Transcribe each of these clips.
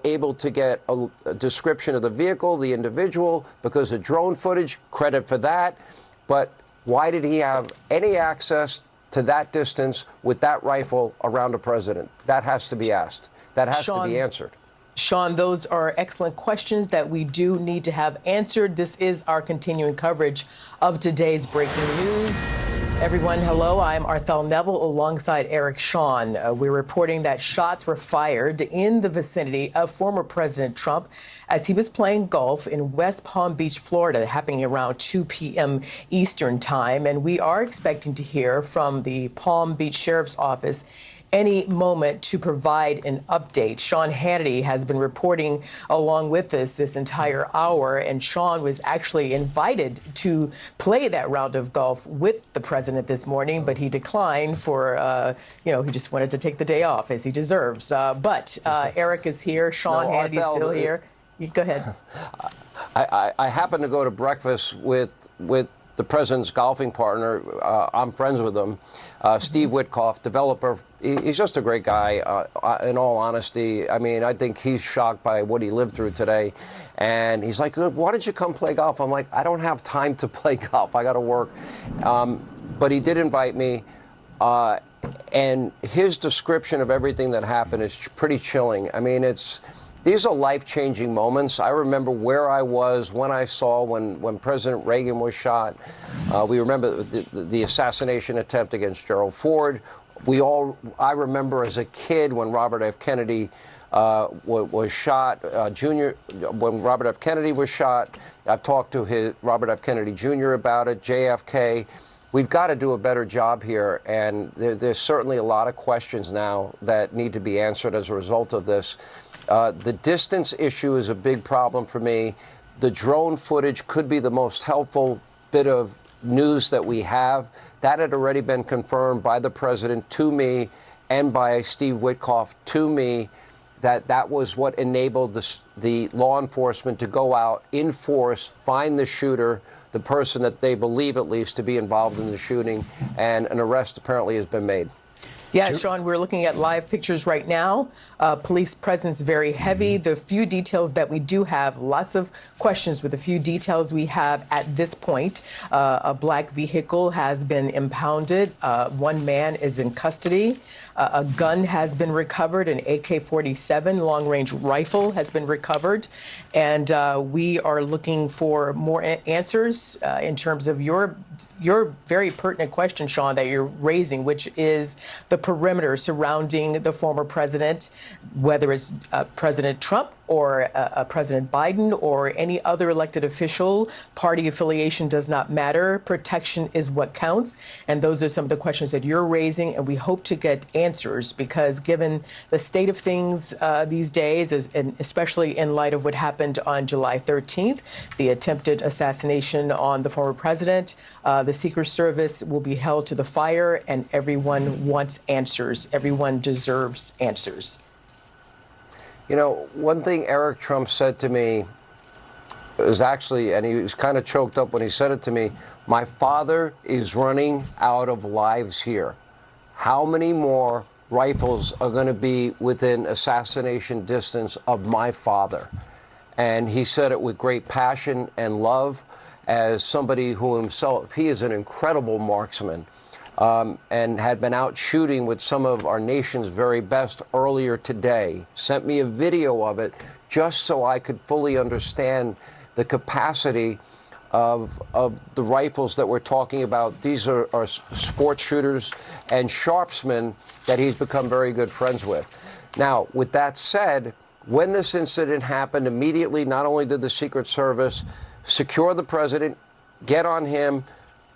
able to get a description of the vehicle, the individual, because of drone footage. Credit for that. But why did he have any access to that distance with that rifle around a president? That has to be asked. That has to be answered. Sean, those are excellent questions that we do need to have answered. This is our continuing coverage of today's breaking news. Everyone, hello. I'm Arthel Neville alongside Eric Sean. We're reporting that shots were fired in the vicinity of former President Trump as he was playing golf in West Palm Beach, Florida, happening around 2 p.m. Eastern time. And we are expecting to hear from the Palm Beach Sheriff's Office any moment to provide an update. Sean Hannity has been reporting along with us this entire hour, and Sean was actually invited to play that round of golf with the president this morning, but he declined for, he just wanted to take the day off, as he deserves. But Eric is here. Sean Hannity's still here. Go ahead. I happened to go to breakfast with the president's golfing partner. I'm friends with him, Steve Witkoff, developer. He's just a great guy, in all honesty. I mean, I think he's shocked by what he lived through today. And he's like, why did you come play golf? I'm like, I don't have time to play golf. I got to work. But he did invite me. And his description of everything that happened is pretty chilling. I mean, these are life-changing moments. I remember where I was when I saw when President Reagan was shot. We remember the assassination attempt against Gerald Ford. I remember as a kid when Robert F. Kennedy was shot. When Robert F. Kennedy was shot, I've talked to Robert F. Kennedy Jr. about it, JFK. We've got to do a better job here, and there's certainly a lot of questions now that need to be answered as a result of this. The distance issue is a big problem for me. The drone footage could be the most helpful bit of news that we have. That had already been confirmed by the president to me and by Steve Witkoff to me, that was what enabled the law enforcement to go out in force, find the shooter, the person that they believe at least to be involved in the shooting, and an arrest apparently has been made. Yeah, Sean, we're looking at live pictures right now. Police presence very heavy. The few details that we do have, lots of questions with the few details we have at this point. A black vehicle has been impounded. One man is in custody. A gun has been recovered. An AK-47 long-range rifle has been recovered. And we are looking for more answers in terms of your very pertinent question, Sean, that you're raising, which is the perimeter surrounding the former president, whether it's President Trump or President Biden or any other elected official. Party affiliation does not matter. Protection is what counts. And those are some of the questions that you're raising, and we hope to get answers, because given the state of things these days, and especially in light of what happened on July 13th, the attempted assassination on the former president, the Secret Service will be held to the fire, and everyone wants answers. Everyone deserves answers. You know, one thing Eric Trump said to me was actually, and he was kind of choked up when he said it to me, my father is running out of lives here. How many more rifles are going to be within assassination distance of my father? And he said it with great passion and love, as somebody who himself, he is an incredible marksman. And had been out shooting with some of our nation's very best earlier today. Sent me a video of it just so I could fully understand the capacity of the rifles that we're talking about. These are sport shooters and sharpsmen that he's become very good friends with. Now, with that said, when this incident happened, immediately, not only did the Secret Service secure the president, get on him,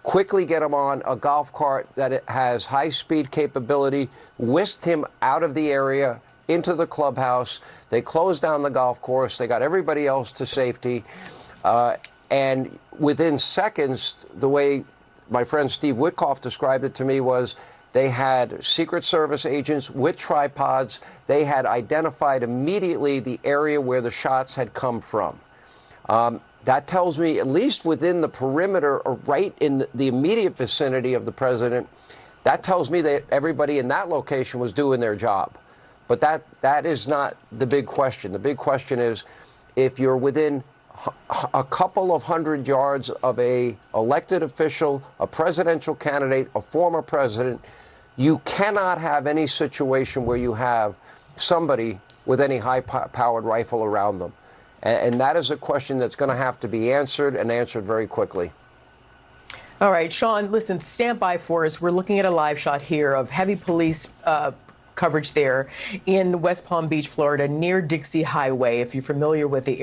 quickly get him on a golf cart that has high-speed capability, whisked him out of the area into the clubhouse. They closed down the golf course. They got everybody else to safety. And within seconds, the way my friend Steve Witkoff described it to me was they had Secret Service agents with tripods. They had identified immediately the area where the shots had come from. That tells me, at least within the perimeter or right in the immediate vicinity of the president, that tells me that everybody in that location was doing their job. But that is not the big question. The big question is, if you're within a couple of 100 yards of a elected official, a presidential candidate, a former president, you cannot have any situation where you have somebody with any high-powered rifle around them. And that is a question that's going to have to be answered, and answered very quickly. All right, Sean, listen, stand by for us. We're looking at a live shot here of heavy police coverage there in West Palm Beach, Florida, near Dixie Highway, if you're familiar with the area.